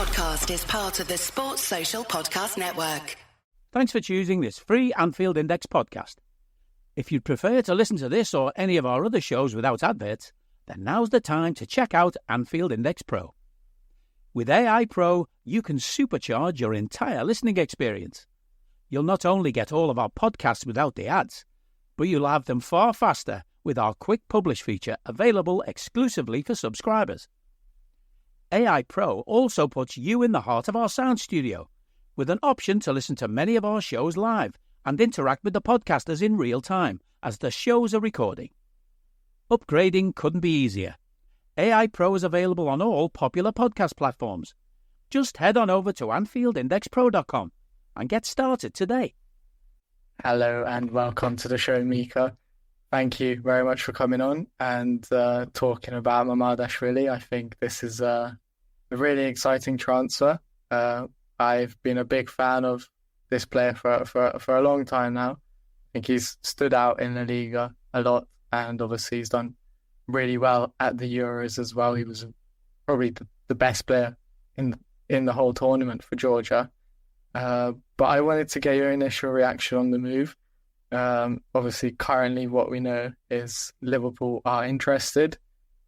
podcast is part of the Sports Social Podcast Network. Thanks for choosing this free Anfield Index podcast. If you'd prefer to listen to this or any of our other shows without adverts, then now's the time to check out Anfield Index Pro. With AI Pro, you can supercharge your entire listening experience. You'll not only get all of our podcasts without the ads, but you'll have them far faster with our quick publish feature available exclusively for subscribers. AI Pro also puts you in the heart of our sound studio, with an option to listen to many of our shows live and interact with the podcasters in real time as the shows are recording. Upgrading couldn't be easier. AI Pro is available on all popular podcast platforms. Just head on over to AnfieldIndexPro.com and get started today. Hello and welcome to the show, Mikha. Thank you very much for coming on and talking about Mamardashvili. I think this is a really exciting transfer. I've been a big fan of this player for a long time now. I think he's stood out in the Liga a lot, and obviously he's done really well at the Euros as well. He was probably the best player in the whole tournament for Georgia. But I wanted to get your initial reaction on the move. Obviously, currently what we know is Liverpool are interested.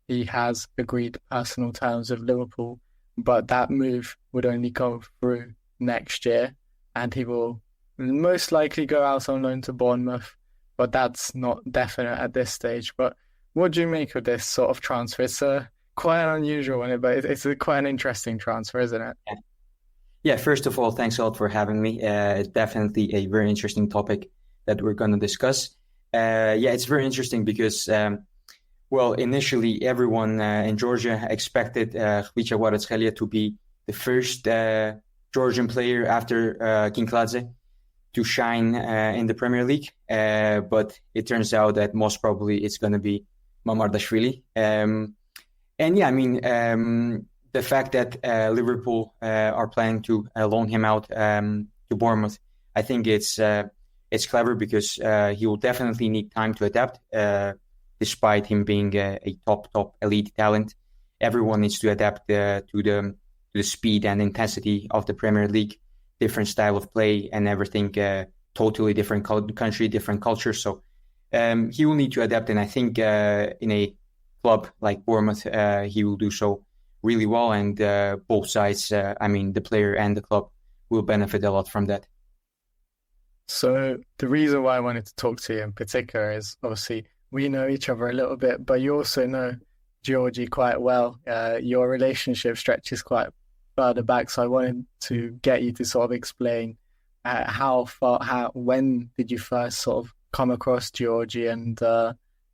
He has agreed personal terms with Liverpool, but that move would only go through next year, and he will most likely go out on loan to Bournemouth, but that's not definite at this stage. But what do you make of this sort of transfer? It's quite an unusual one, but it's quite an interesting transfer, isn't it? Yeah, first of all, thanks a lot for having me. It's definitely a very interesting topic that we're going to discuss. It's very interesting because, initially everyone in Georgia expected Mikha Gabacheva to be the first Georgian player after Kinkladze to shine in the Premier League. But it turns out that most probably it's going to be Mamardashvili. The fact that Liverpool are planning to loan him out to Bournemouth, I think it's clever because he will definitely need time to adapt. Despite him being a top elite talent, everyone needs to adapt to the speed and intensity of the Premier League, different style of play and everything, totally different country, different culture. So he will need to adapt, and I think in a club like Bournemouth, he will do so really well, and both sides, the player and the club, will benefit a lot from that. So the reason why I wanted to talk to you in particular is obviously we know each other a little bit, but you also know Giorgi quite well. Your relationship stretches quite further back, so I wanted to get you to sort of explain when did you first sort of come across Giorgi, and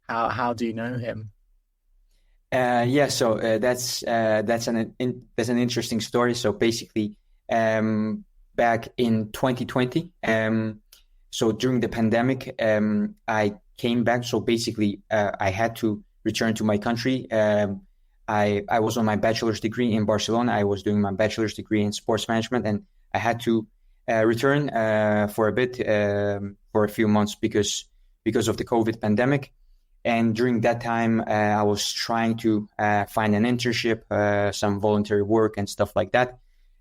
how do you know him? So that's an interesting story. So basically, back in 2020, so during the pandemic, I came back. So basically, I had to return to my country. I was on my bachelor's degree in Barcelona. I was doing my bachelor's degree in sports management, and I had to return for a bit, for a few months because of the COVID pandemic. And during that time, I was trying to find an internship, some voluntary work and stuff like that.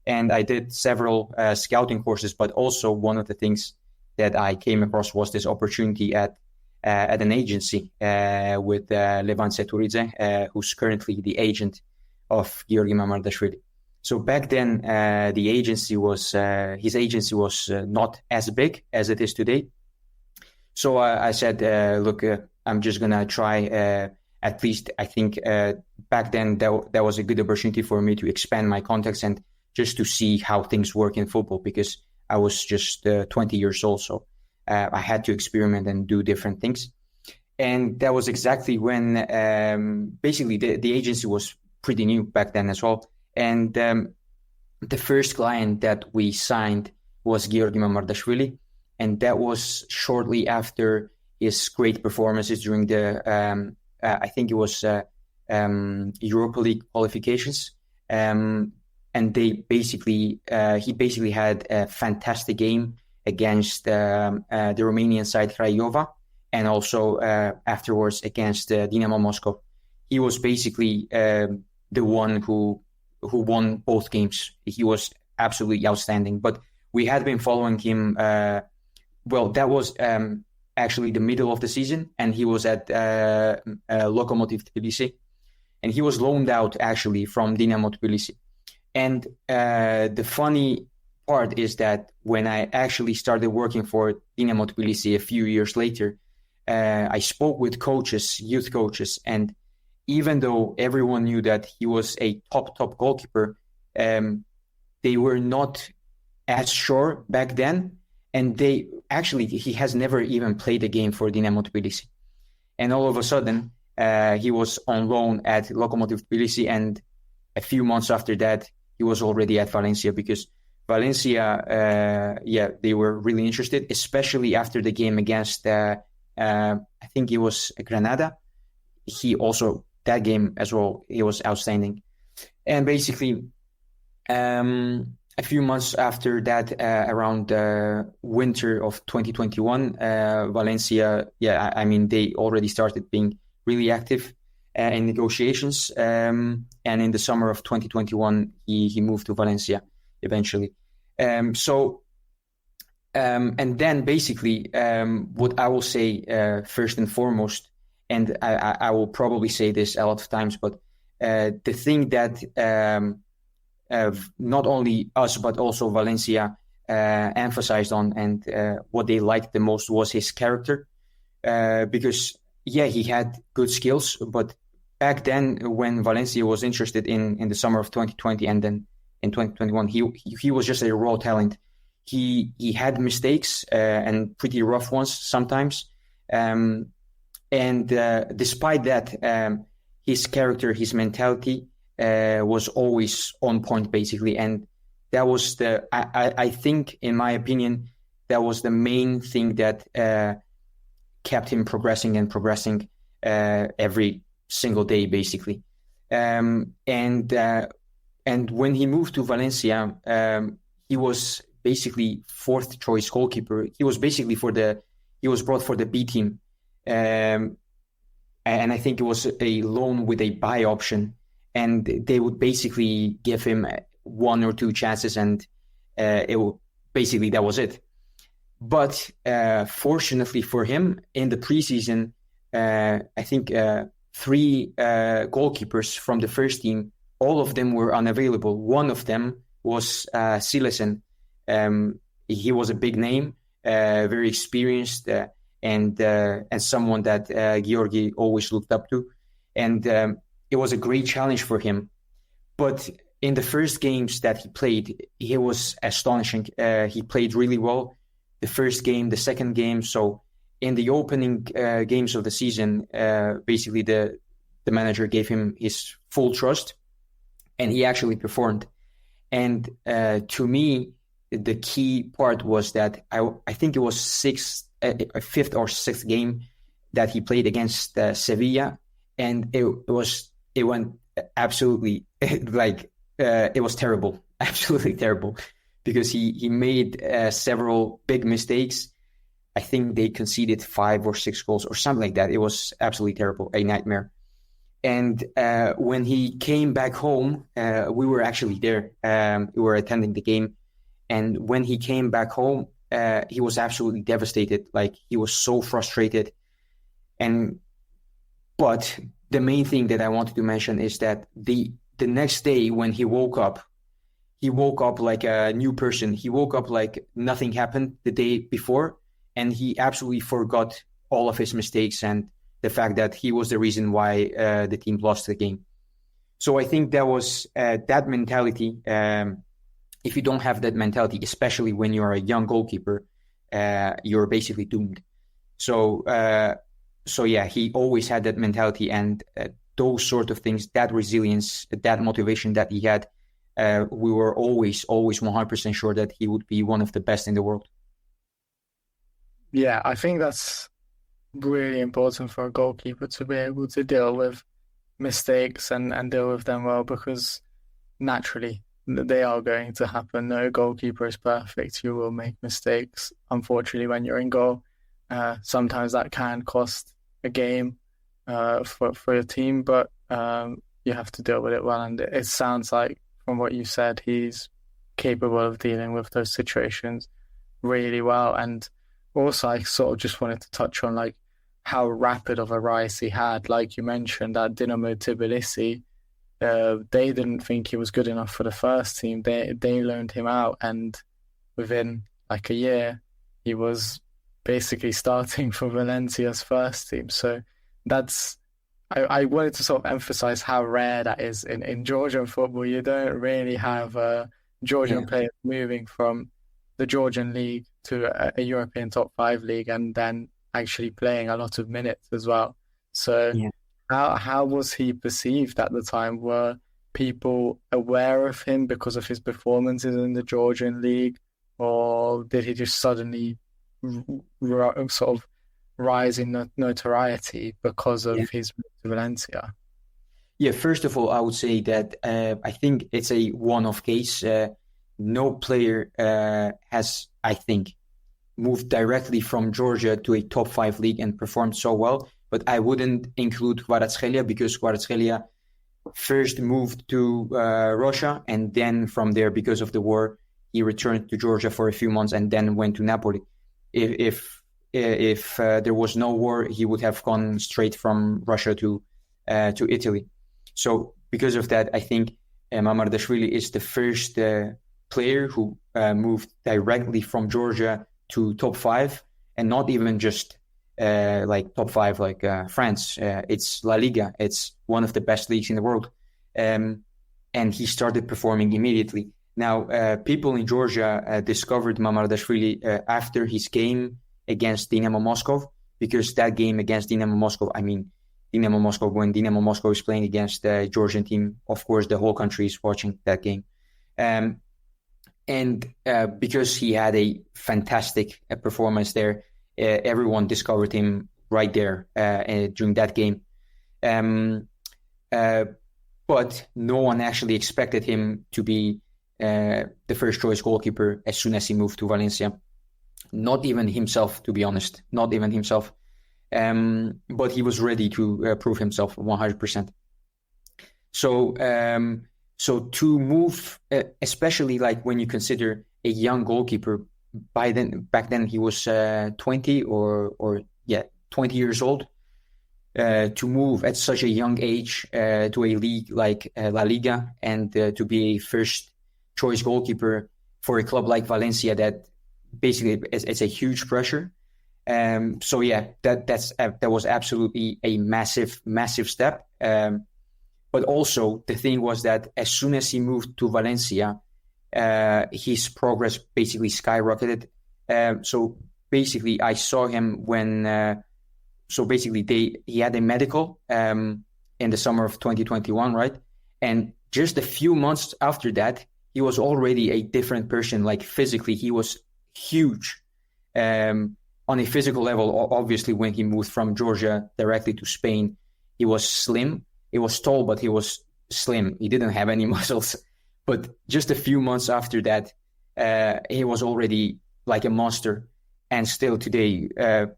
And I did several scouting courses, but also one of the things that I came across was this opportunity at an agency with Levan Seturize, who's currently the agent of Giorgi Mamardashvili. So back then, his agency was not as big as it is today. So I said, look, I'm just going to try, at least I think back then that was a good opportunity for me to expand my contacts and just to see how things work in football, because I was just 20 years old. So I had to experiment and do different things. And that was exactly when basically the agency was pretty new back then as well. And the first client that we signed was Giorgi Mamardashvili. And that was shortly after his great performances during the, I think it was Europa League qualifications. And he basically had a fantastic game against the Romanian side Craiova, and also afterwards against Dinamo Moscow. He was basically the one who who won both games. He was absolutely outstanding. But we had been following him. That was actually the middle of the season, and he was at Lokomotiv Tbilisi, and he was loaned out actually from Dinamo Tbilisi. And the funny part is that when I actually started working for Dinamo Tbilisi a few years later, I spoke with coaches, youth coaches, and even though everyone knew that he was a top goalkeeper, they were not as sure back then. And he has never even played a game for Dinamo Tbilisi. And all of a sudden, he was on loan at Lokomotiv Tbilisi, and a few months after that, he was already at Valencia, because Valencia, they were really interested, especially after the game against, I think it was Granada. That game as well, he was outstanding. And basically, a few months after that, around the winter of 2021, Valencia, they already started being really active in negotiations. And in the summer of 2021, he moved to Valencia eventually. And then basically, what I will say first and foremost, and I will probably say this a lot of times, but the thing that not only us, but also Valencia emphasized on, and what they liked the most was his character. Because, he had good skills, but back then when Valencia was interested in the summer of 2020 and then in 2021, he was just a raw talent. He had mistakes and pretty rough ones sometimes. And despite that, his character, his mentality was always on point, basically. And that was I think, in my opinion, that was the main thing that kept him progressing every single day, basically. And when he moved to Valencia, he was basically fourth choice goalkeeper. He was basically he was brought for the B team. And I think it was a loan with a buy option, and they would basically give him 1 or 2 chances, and that was it. But fortunately for him, in the preseason, I think 3 goalkeepers from the first team, all of them were unavailable. One of them was Silesen. He was a big name, very experienced, and someone that Giorgi always looked up to. And it was a great challenge for him. But in the first games that he played, he was astonishing. He played really well the first game, the second game. So in the opening games of the season, basically the manager gave him his full trust, and he actually performed. And to me, the key part was that I think it was 5th or 6th game that he played against Sevilla, and it went absolutely it was terrible, absolutely terrible, because he made several big mistakes. I think they conceded 5 or 6 goals or something like that. It was absolutely terrible, a nightmare. And when he came back home, we were actually there. We were attending the game. And when he came back home, he was absolutely devastated. Like, he was so frustrated. But the main thing that I wanted to mention is that the next day when he woke up like a new person. He woke up like nothing happened the day before, and he absolutely forgot all of his mistakes and the fact that he was the reason why the team lost the game. So I think that was that mentality. If you don't have that mentality, especially when you're a young goalkeeper, you're basically doomed. So yeah, he always had that mentality, and those sort of things, that resilience, that motivation that he had, we were always 100% sure that he would be one of the best in the world. Yeah, I think that's really important for a goalkeeper to be able to deal with mistakes and deal with them well, because naturally they are going to happen. No goalkeeper is perfect. You will make mistakes. Unfortunately, when you're in goal, sometimes that can cost a game for your team, but you have to deal with it well. And it sounds like from what you said, he's capable of dealing with those situations really well. And also, I sort of just wanted to touch on like how rapid of a rise he had. Like you mentioned, at Dinamo Tbilisi, they didn't think he was good enough for the first team. They loaned him out, and within like a year, he was basically starting for Valencia's first team. So I wanted to sort of emphasize how rare that is in Georgian football. You don't really have Georgian players moving from the Georgian league to a European top 5 league and then actually playing a lot of minutes as well. So how was he perceived at the time? Were people aware of him because of his performances in the Georgian league, or did he just suddenly sort of rise in notoriety because of his move to Valencia? Yeah, first of all, I would say that I think it's a one-off case. No player has, I think, moved directly from Georgia to a top 5 league and performed so well. But I wouldn't include Kvaratskhelia, because Kvaratskhelia first moved to Russia, and then from there, because of the war, he returned to Georgia for a few months and then went to Napoli. If there was no war, he would have gone straight from Russia to Italy. So because of that, I think Mamardashvili is the first player who moved directly from Georgia to top 5, and not even just like top 5 like France. It's La Liga. It's one of the best leagues in the world. And he started performing immediately. Now, people in Georgia discovered Mamardashvili after his game against Dinamo Moscow, because that game against Dinamo Moscow, when Dinamo Moscow is playing against the Georgian team, of course, the whole country is watching that game. And because he had a fantastic performance there, everyone discovered him right there during that game. But no one actually expected him to be the first choice goalkeeper as soon as he moved to Valencia. Not even himself, to be honest. Not even himself. But he was ready to prove himself 100%. So to move, especially like when you consider a young goalkeeper, back then he was 20 or 20 years old, to move at such a young age to a league like La Liga, and to be a first choice goalkeeper for a club like Valencia, that basically it's a huge pressure. That was absolutely a massive step. But also the thing was that as soon as he moved to Valencia, his progress basically skyrocketed. So basically I saw him when, he had a medical in the summer of 2021, right? And just a few months after that, he was already a different person. Like physically, he was huge. On a physical level, obviously, when he moved from Georgia directly to Spain, he was slim. He was tall, but he was slim. He didn't have any muscles. But just a few months after that, he was already like a monster. And still today,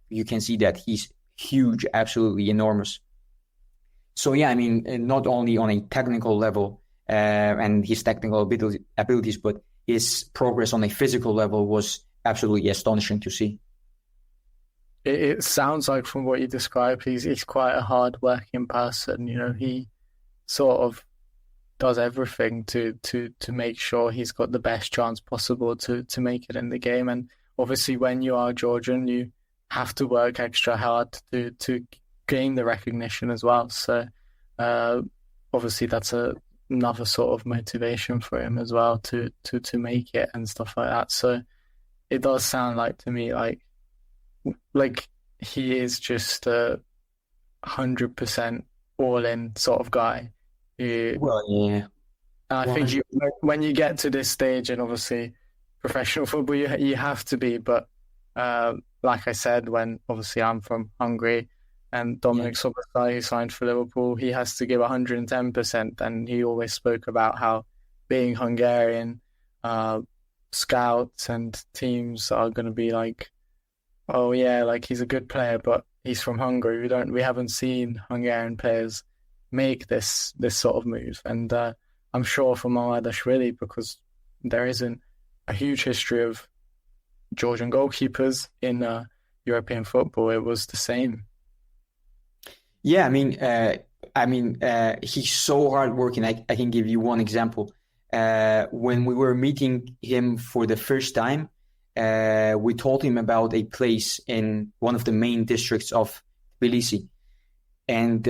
you can see that he's huge, absolutely enormous. So not only on a technical level and his technical abilities, but his progress on a physical level was absolutely astonishing to see. It sounds like, from what you described, he's quite a hard-working person. You know, he sort of does everything to make sure he's got the best chance possible to make it in the game. And obviously, when you are Georgian, you have to work extra hard to gain the recognition as well. So obviously, that's another sort of motivation for him as well to make it and stuff like that. So it does sound like to me like he is just a 100% all-in sort of guy. I think when you get to this stage, and obviously professional football, you have to be. But like I said, when obviously I'm from Hungary, and Dominic Szoboszlai, who signed for Liverpool, he has to give 110%. And he always spoke about how being Hungarian, scouts and teams are going to be like, oh yeah, like he's a good player, but he's from Hungary. We haven't seen Hungarian players make this sort of move. And I'm sure for Mamardashvili, because there isn't a huge history of Georgian goalkeepers in European football, it was the same. Yeah, he's so hardworking. I can give you one example. When we were meeting him for the first time, we told him about a place in one of the main districts of Tbilisi, and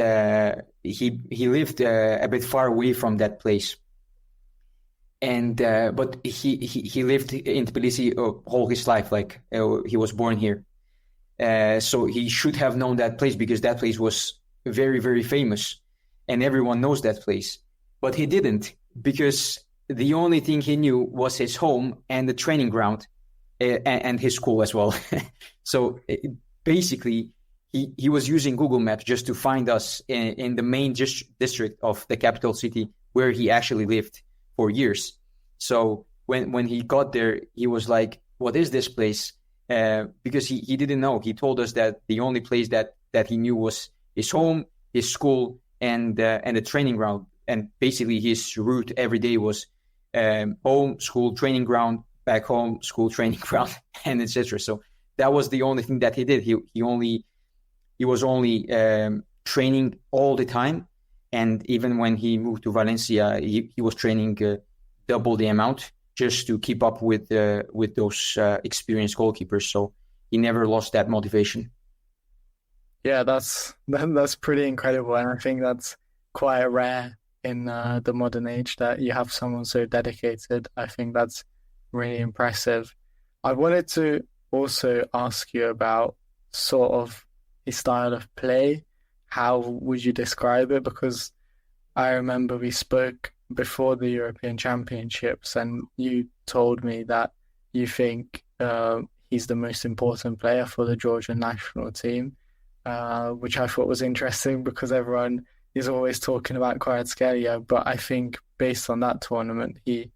he lived a bit far away from that place. And but he lived in Tbilisi all his life, like he was born here. So he should have known that place because that place was very, very famous and everyone knows that place. But he didn't, because the only thing he knew was his home and the training ground and his school as well. So basically, he was using Google Maps just to find us in the main district of the capital city where he actually lived for years. So when he got there, he was like, what is this place? Because he didn't know. He told us that the only place that he knew was his home, his school, and the training ground. And basically his route every day was home, school, training ground, back home, school, training ground, and etc. So that was the only thing that he did. He was only training all the time. And even when he moved to Valencia, he was training double the amount just to keep up with those experienced goalkeepers. So he never lost that motivation. Yeah, that's pretty incredible, and I think that's quite rare in the modern age that you have someone so dedicated. I think that's really impressive. I wanted to also ask you about sort of his style of play. How would you describe it? Because I remember we spoke before the European Championships and you told me that you think he's the most important player for the Georgian national team, which I thought was interesting because everyone is always talking about Kvaratskhelia, but I think based on that tournament, he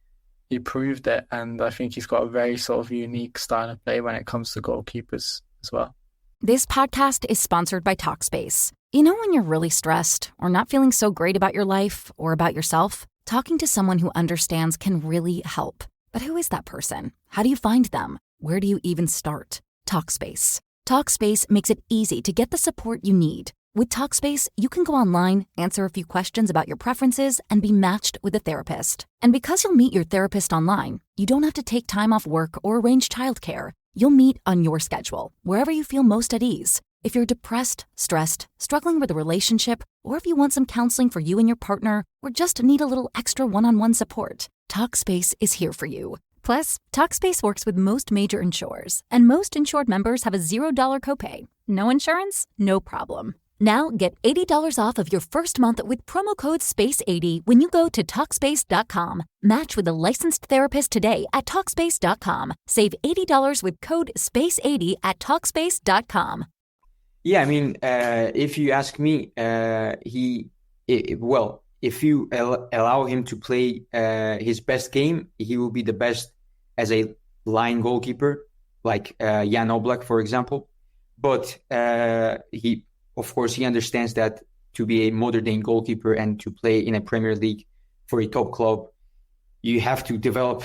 proved it, and I think he's got a very sort of unique style of play when it comes to goalkeepers as well. This podcast is sponsored by Talkspace. You know when you're really stressed or not feeling so great about your life or about yourself? Talking to someone who understands can really help. But who is that person? How do you find them? Where do you even start? Talkspace. Talkspace makes it easy to get the support you need. With Talkspace, you can go online, answer a few questions about your preferences, and be matched with a therapist. And because you'll meet your therapist online, you don't have to take time off work or arrange childcare. You'll meet on your schedule, wherever you feel most at ease. If you're depressed, stressed, struggling with a relationship, or if you want some counseling for you and your partner, or just need a little extra one-on-one support, Talkspace is here for you. Plus, Talkspace works with most major insurers, and most insured members have a $0 copay. No insurance? No problem. Now get $80 off of your first month with promo code SPACE80 when you go to Talkspace.com. Match with a licensed therapist today at Talkspace.com. Save $80 with code SPACE80 at Talkspace.com. Yeah, if you ask me, if you allow him to play his best game, he will be the best as a line goalkeeper, like Jan Oblak, for example. But Of course, he understands that to be a modern day goalkeeper and to play in a Premier League for a top club, you have to develop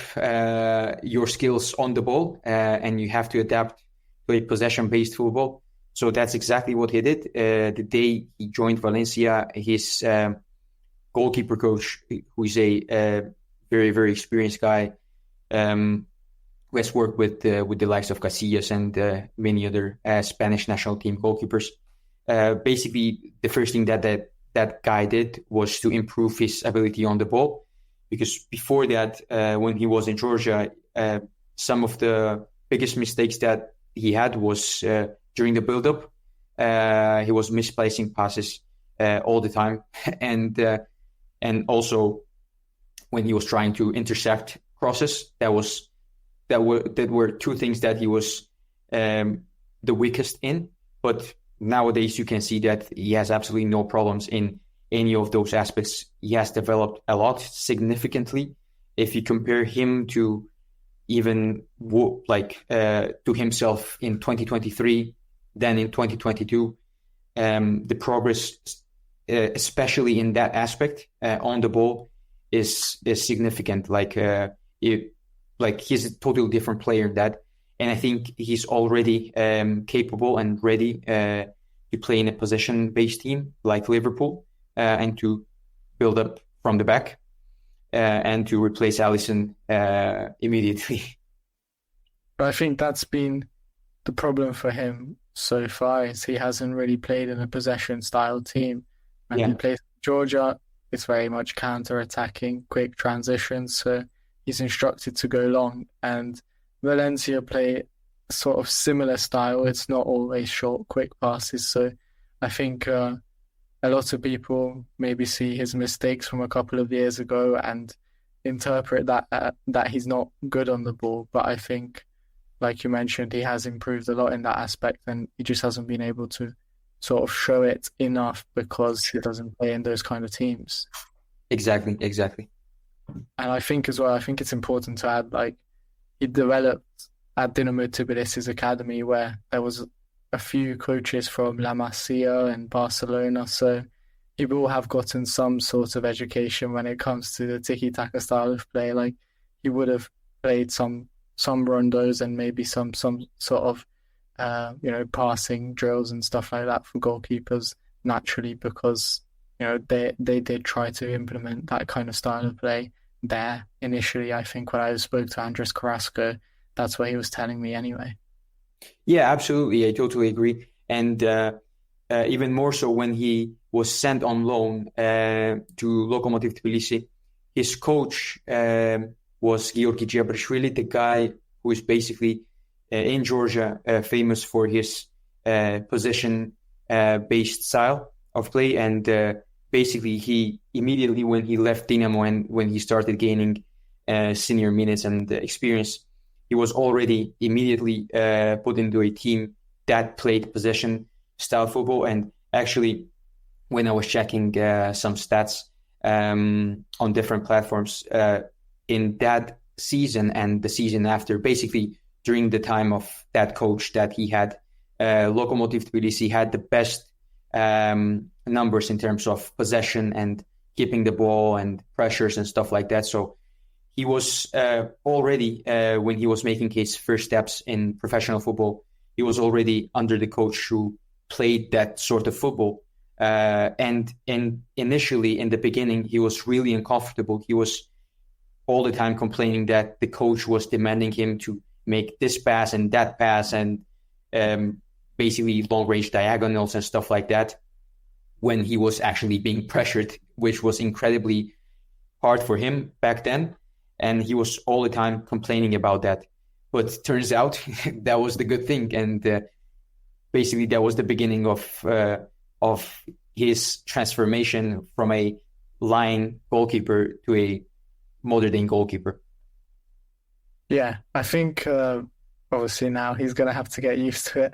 your skills on the ball and you have to adapt to a possession-based football. So that's exactly what he did. The day he joined Valencia, his goalkeeper coach, who is a very, very experienced guy, who has worked with the likes of Casillas and many other Spanish national team goalkeepers. Basically, the first thing that guy did was to improve his ability on the ball, because before that, when he was in Georgia, some of the biggest mistakes that he had was during the build-up. He was misplacing passes all the time, and also when he was trying to intercept crosses, that were two things that he was the weakest in. But nowadays, you can see that he has absolutely no problems in any of those aspects. He has developed a lot significantly. If you compare him to even to himself in 2023, then in 2022, the progress, especially in that aspect on the ball, is significant. Like he's a totally different player in that, and I think he's already capable and ready to play in a possession-based team like Liverpool and to build up from the back and to replace Alisson immediately. But I think that's been the problem for him so far, is he hasn't really played in a possession-style team. And he plays Georgia, it's very much counter-attacking, quick transitions, so he's instructed to go long. And Valencia play a sort of similar style. It's not always short, quick passes. So I think a lot of people maybe see his mistakes from a couple of years ago and interpret that he's not good on the ball. But I think, like you mentioned, he has improved a lot in that aspect, and he just hasn't been able to sort of show it enough because he doesn't play in those kind of teams. Exactly. And I think as well, it's important to add, like, he developed at Dinamo Tbilisi's academy, where there was a few coaches from La Masia and Barcelona, so he will have gotten some sort of education when it comes to the tiki-taka style of play. Like, he would have played some rondos and maybe some sort of passing drills and stuff like that for goalkeepers naturally, because they did try to implement that kind of style of play there initially. I think when I spoke to Andres Carrasco, that's what he was telling me anyway. Yeah, absolutely. I totally agree. And even more so when he was sent on loan to Lokomotiv Tbilisi, his coach was Giorgi Mamardashvili, the guy who is basically in Georgia famous for his possession-based style of play. And basically, he immediately, when he left Dinamo and when he started gaining senior minutes and experience, he was already immediately put into a team that played possession-style football. And actually, when I was checking some stats on different platforms, in that season and the season after, basically during the time of that coach that he had, Lokomotiv Tbilisi had the best numbers in terms of possession and keeping the ball and pressures and stuff like that. So he was already, when he was making his first steps in professional football, he was already under the coach who played that sort of football. And initially, in the beginning, he was really uncomfortable. He was all the time complaining that the coach was demanding him to make this pass and that pass and basically long-range diagonals and stuff like that, when he was actually being pressured, which was incredibly hard for him back then. And he was all the time complaining about that. But it turns out that was the good thing. And basically that was the beginning of his transformation from a line goalkeeper to a modern-day goalkeeper. Yeah, I think obviously now he's going to have to get used to it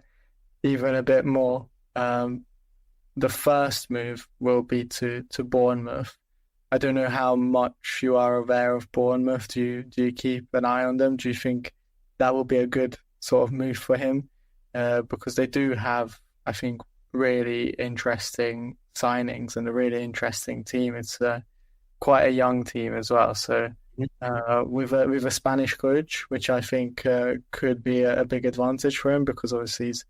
even a bit more. The first move will be to Bournemouth. I don't know how much you are aware of Bournemouth. Do you keep an eye on them? Do you think that will be a good sort of move for him? Because they do have, I think, really interesting signings and a really interesting team. It's quite a young team as well. So with a Spanish coach, which I think could be a big advantage for him, because obviously he's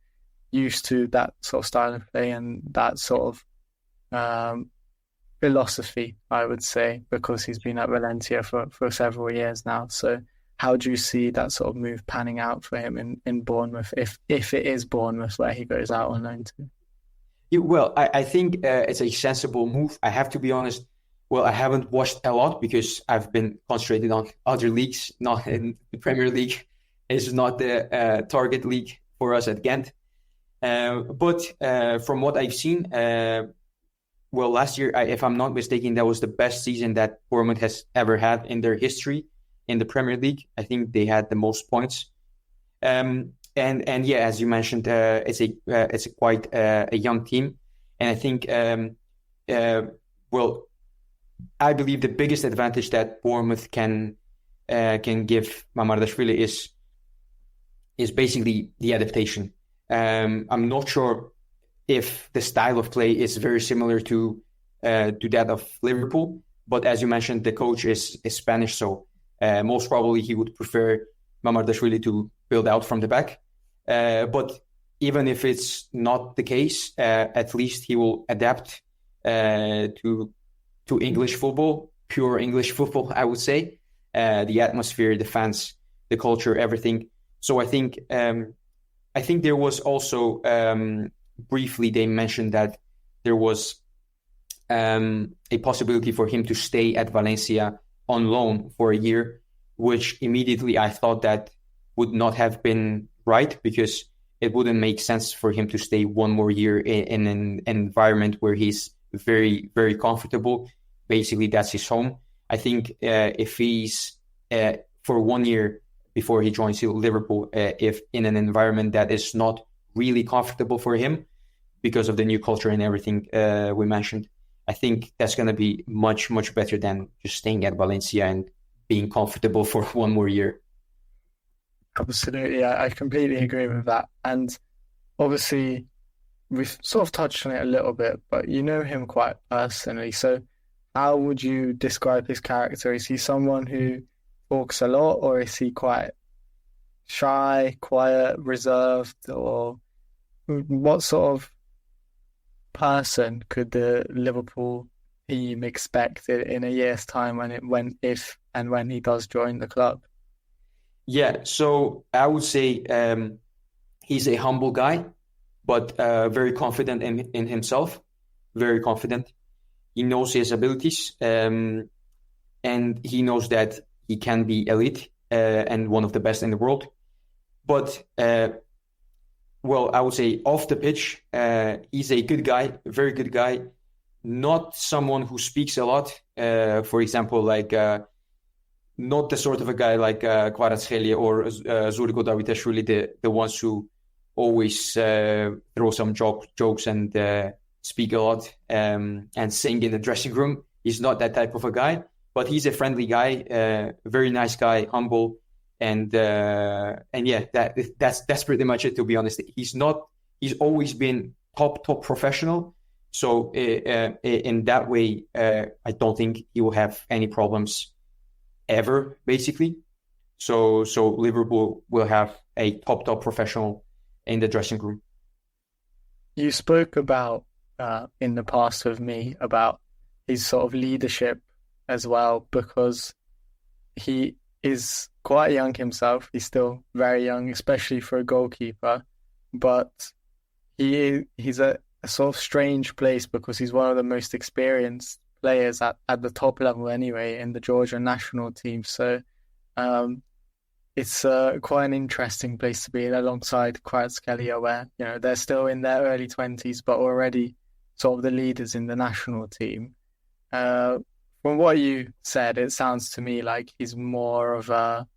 used to that sort of style of play and that sort of philosophy, I would say, because he's been at Valencia for several years now. So how do you see that sort of move panning out for him in Bournemouth, if it is Bournemouth where he goes out on loan to? Yeah, well, I think it's a sensible move. I have to be honest. Well, I haven't watched a lot because I've been concentrated on other leagues, not in the Premier League. It's not the target league for us at Gent. But from what I've seen, well, last year, if I'm not mistaken, that was the best season that Bournemouth has ever had in their history in the Premier League. I think they had the most points. And yeah, as you mentioned, it's a quite a young team, and I think well, I believe the biggest advantage that Bournemouth can give Mamardashvili is basically the adaptation. I'm not sure if the style of play is very similar to that of Liverpool, But as you mentioned, the coach is Spanish, so most probably he would prefer Mamardashvili to build out from the back. But even if it's not the case, at least he will adapt to English football, pure English football, I would say. The atmosphere, the fans, the culture, everything. So I think there was also briefly they mentioned that there was a possibility for him to stay at Valencia on loan for a year, which immediately I thought that would not have been right, because it wouldn't make sense for him to stay one more year in an environment where he's very, very comfortable. Basically, that's his home. I think if he's for 1 year before he joins Liverpool, if in an environment that is not really comfortable for him because of the new culture and everything we mentioned, I think that's going to be much, much better than just staying at Valencia and being comfortable for 1 more year. Absolutely, I completely agree with that. And obviously, we've sort of touched on it a little bit, but you know him quite personally. So how would you describe his character? Is he someone who talks a lot, or is he quite shy, quiet, reserved, or what sort of person could the Liverpool team expect in a year's time if and when he does join the club? Yeah, so I would say he's a humble guy, but very confident in himself, very confident. He knows his abilities, and he knows that he can be elite and one of the best in the world. But, I would say off the pitch, he's a good guy, a very good guy, not someone who speaks a lot. For example, not the sort of a guy like Kvaratskhelia or Zuriko Davitashvili, the ones who always throw some jokes and speak a lot and sing in the dressing room. He's not that type of a guy, but he's a friendly guy, very nice guy, humble, and yeah, that's pretty much it. To be honest, he's always been top professional. So in that way, I don't think he will have any problems ever, basically. So Liverpool will have a top professional in the dressing room. You spoke about in the past with me about his sort of leadership as well, because he is quite young himself. He's still very young, especially for a goalkeeper, but he's a sort of strange place because he's one of the most experienced players at the top level anyway in the Georgian national team. So it's quite an interesting place to be in, alongside Kvaratskhelia, where they're still in their early 20s but already sort of the leaders in the national team. From what you said, it sounds to me like he's more of a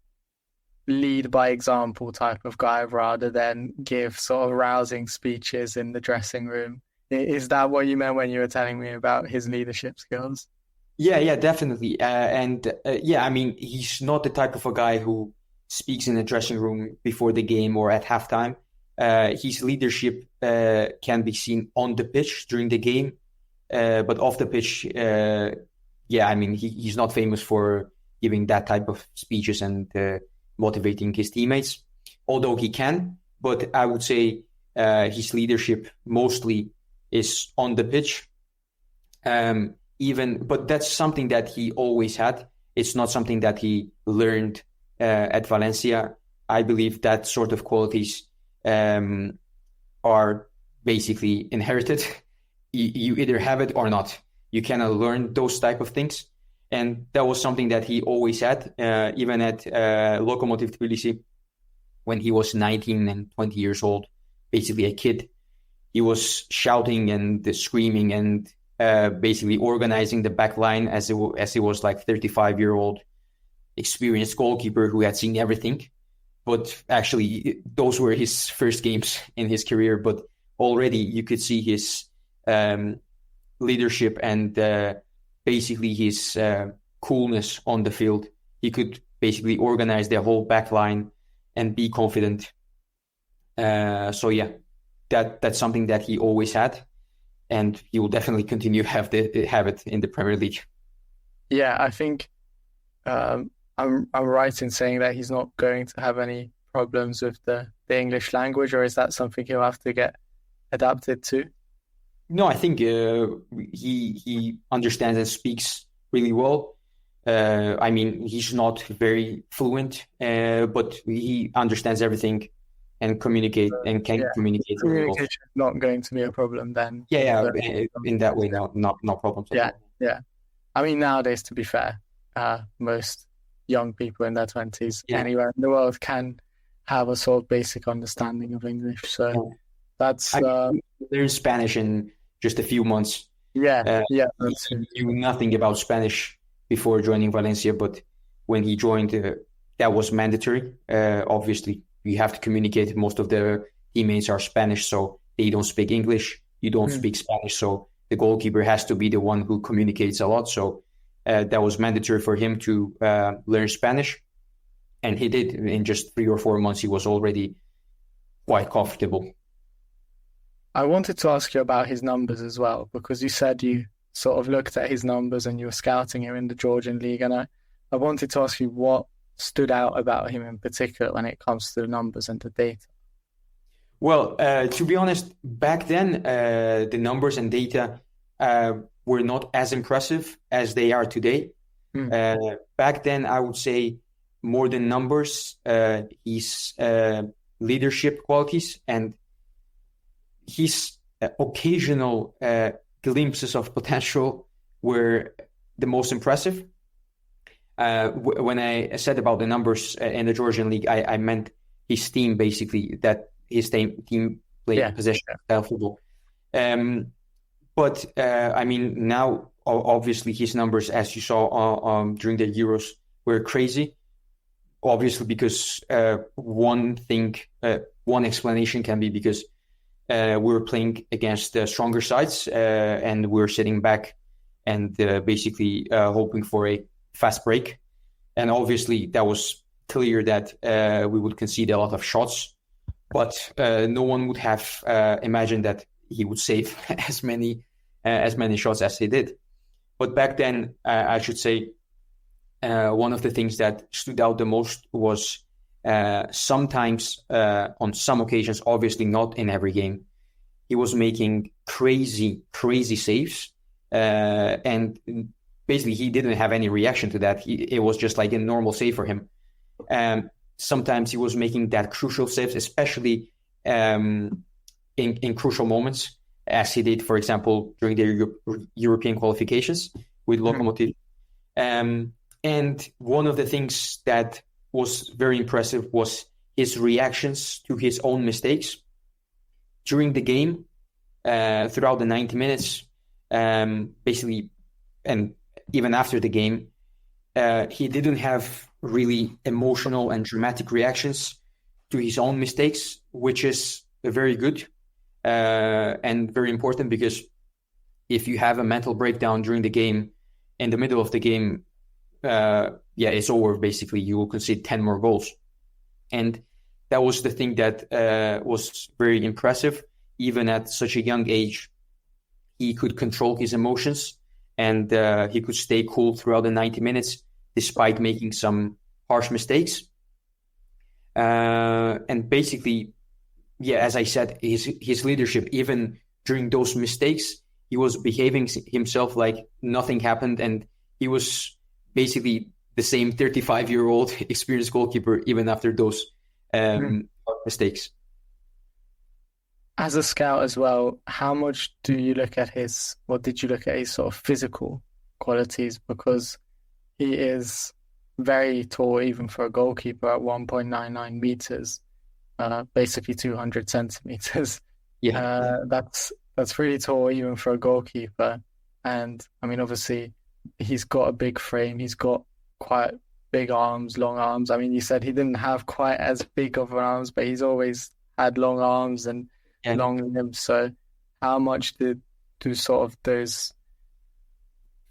lead by example type of guy rather than give sort of rousing speeches in the dressing room. Is that what you meant when you were telling me about his leadership skills? Yeah, definitely. I mean, he's not the type of a guy who speaks in the dressing room before the game or at halftime. His leadership can be seen on the pitch during the game, but off the pitch, I mean, he's not famous for giving that type of speeches and motivating his teammates, although he can. But I would say his leadership mostly is on the pitch. But that's something that he always had. It's not something that he learned at Valencia. I believe that sort of qualities are basically inherited. You either have it or not. You cannot learn those type of things. And that was something that he always had, even at Lokomotiv Tbilisi, when he was 19 and 20 years old, basically a kid. He was shouting and screaming and basically organizing the back line as he was like 35-year-old experienced goalkeeper who had seen everything. But actually, those were his first games in his career. But already you could see his leadership and basically his coolness on the field. He could basically organize the whole back line and be confident. That's something that he always had, and he will definitely continue have it in the Premier League. Yeah, I think I'm right in saying that he's not going to have any problems with the English language, or is that something he'll have to get adapted to? No, I think he understands and speaks really well. I mean, he's not very fluent, but he understands everything and communicate and can communicate really well. Communication is not going to be a problem then. Yeah, in that way, no problems at all. Yeah. I mean, nowadays, to be fair, most young people in their 20s anywhere in the world can have a sort of basic understanding of English. So that's... learn Spanish in just a few months. He knew nothing about Spanish before joining Valencia, but when he joined, that was mandatory. Obviously, you have to communicate. Most of the teammates are Spanish, so they don't speak English. You don't speak Spanish, so the goalkeeper has to be the one who communicates a lot. So that was mandatory for him to learn Spanish. And he did. In just 3 or 4 months, he was already quite comfortable. I wanted to ask you about his numbers as well, because you said you sort of looked at his numbers and you were scouting him in the Georgian league. And I wanted to ask you what stood out about him in particular when it comes to the numbers and the data. Well, to be honest, back then, the numbers and data were not as impressive as they are today. Back then, I would say more than numbers, his leadership qualities and his occasional glimpses of potential were the most impressive. When I said about the numbers in the Georgian league, I meant his team, basically, that his team played possession style football. But I mean, now obviously his numbers, as you saw during the Euros, were crazy. Obviously, because one explanation can be because we were playing against stronger sides and we were sitting back and basically hoping for a fast break. And obviously, that was clear that we would concede a lot of shots, but no one would have imagined that he would save as many shots as he did. But back then, I should say, one of the things that stood out the most was sometimes, on some occasions, obviously not in every game, he was making crazy saves, and basically he didn't have any reaction to that. It was just like a normal save for him. Sometimes he was making that crucial saves, especially in crucial moments, as he did, for example, during the European qualifications with Lokomotiv. And one of the things that was very impressive was his reactions to his own mistakes during the game, throughout the 90 minutes, basically, and even after the game. He didn't have really emotional and dramatic reactions to his own mistakes, which is very good and very important, because if you have a mental breakdown during the game, in the middle of the game, it's over, basically. You will concede 10 more goals. And that was the thing that was very impressive. Even at such a young age, he could control his emotions and he could stay cool throughout the 90 minutes despite making some harsh mistakes. And basically, as I said, his leadership, even during those mistakes, he was behaving himself like nothing happened, and he was basically the same 35-year-old experienced goalkeeper even after those mistakes. As a scout as well, how much did you look at his sort of physical qualities? Because he is very tall, even for a goalkeeper, at 1.99 meters, basically 200 centimeters. That's really tall even for a goalkeeper. And I mean, obviously, he's got a big frame. He's got quite big arms, long arms. I mean, you said he didn't have quite as big of arms, but he's always had long arms and long limbs. So how much do sort of those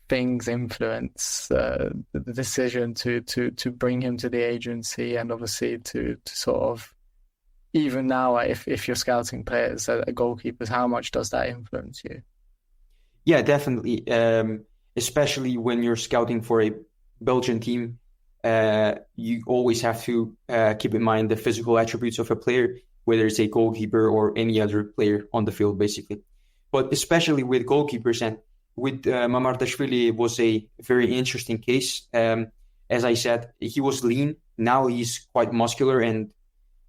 things influence the decision to bring him to the agency, and obviously to sort of, even now, if you're scouting players, goalkeepers, how much does that influence you? Yeah, definitely. especially when you're scouting for a Belgian team. You always have to keep in mind the physical attributes of a player, whether it's a goalkeeper or any other player on the field, basically. But especially with goalkeepers, and with Mamardashvili, it was a very interesting case. As I said, he was lean. Now he's quite muscular and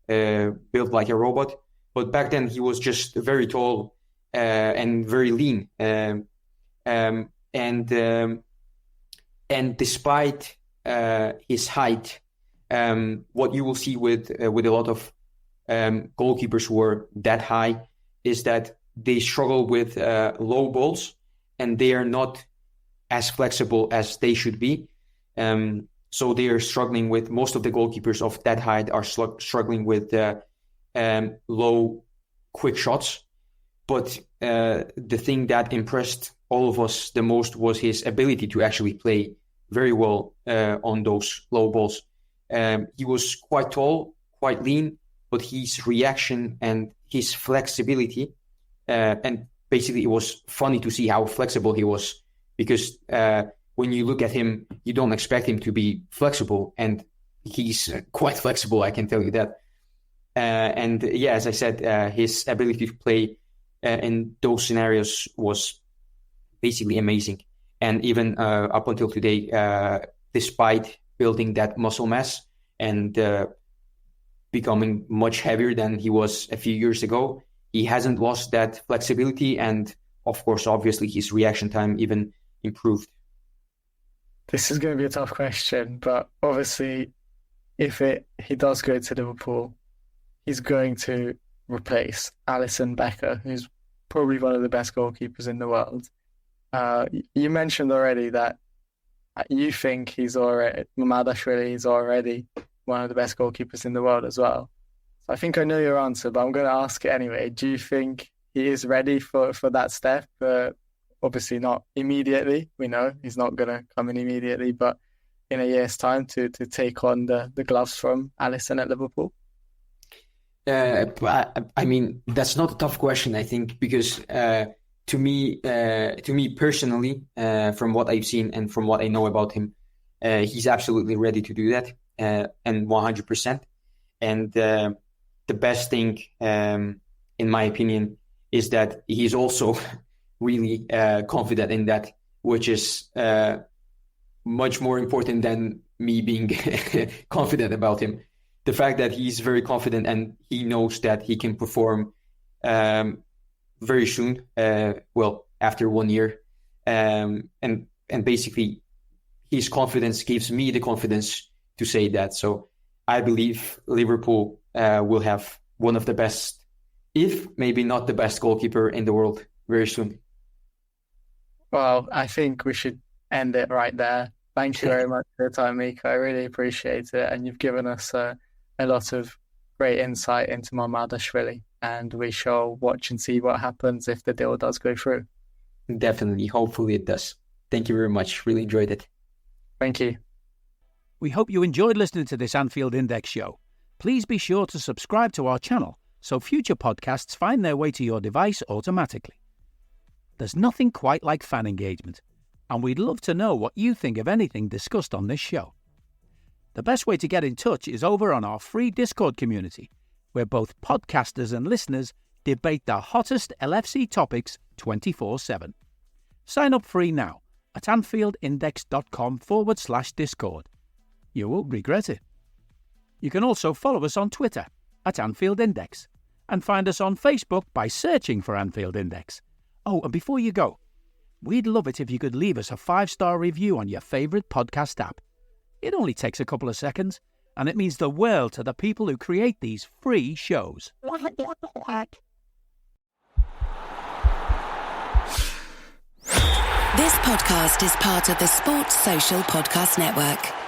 built like a robot. But back then he was just very tall and very lean. And despite his height, what you will see with a lot of goalkeepers who are that high is that they struggle with low balls, and they are not as flexible as they should be. So they are struggling with, most of the goalkeepers of that height are struggling with low, quick shots. But the thing that impressed all of us the most was his ability to actually play very well on those low balls. He was quite tall, quite lean, but his reaction and his flexibility, and basically it was funny to see how flexible he was, because when you look at him, you don't expect him to be flexible, and he's quite flexible, I can tell you that. And yeah, as I said, his ability to play in those scenarios was basically amazing. And even up until today, despite building that muscle mass and becoming much heavier than he was a few years ago, he hasn't lost that flexibility. And of course, obviously, his reaction time even improved. This is going to be a tough question, but obviously, if he does go to Liverpool, he's going to replace Alisson Becker, who's probably one of the best goalkeepers in the world. You mentioned already that you think Mamardashvili is already one of the best goalkeepers in the world as well. So I think I know your answer, but I'm going to ask it anyway. Do you think he is ready for that step? Obviously not immediately. We know he's not going to come in immediately, but in a year's time to take on the gloves from Alisson at Liverpool? I mean, that's not a tough question, I think, because to me personally, from what I've seen and from what I know about him, he's absolutely ready to do that, and 100%. And the best thing, in my opinion, is that he's also really confident in that, which is much more important than me being confident about him. The fact that he's very confident and he knows that he can perform very soon, after 1 year. And basically his confidence gives me the confidence to say that. So I believe Liverpool will have one of the best, if maybe not the best goalkeeper in the world very soon. Well, I think we should end it right there. Thank you very much for your time, Mikha. I really appreciate it. And you've given us a lot of great insight into Mamardashvili, and we shall watch and see what happens if the deal does go through. Definitely. Hopefully it does. Thank you very much. Really enjoyed it. Thank you. We hope you enjoyed listening to this Anfield Index show. Please be sure to subscribe to our channel so future podcasts find their way to your device automatically. There's nothing quite like fan engagement, and we'd love to know what you think of anything discussed on this show. The best way to get in touch is over on our free Discord community, where both podcasters and listeners debate the hottest LFC topics 24/7. Sign up free now at anfieldindex.com/Discord. You won't regret it. You can also follow us on Twitter at Anfield Index and find us on Facebook by searching for Anfield Index. Oh, and before you go, we'd love it if you could leave us a 5-star review on your favourite podcast app. It only takes a couple of seconds, and it means the world to the people who create these free shows. This podcast is part of the Sports Social Podcast Network.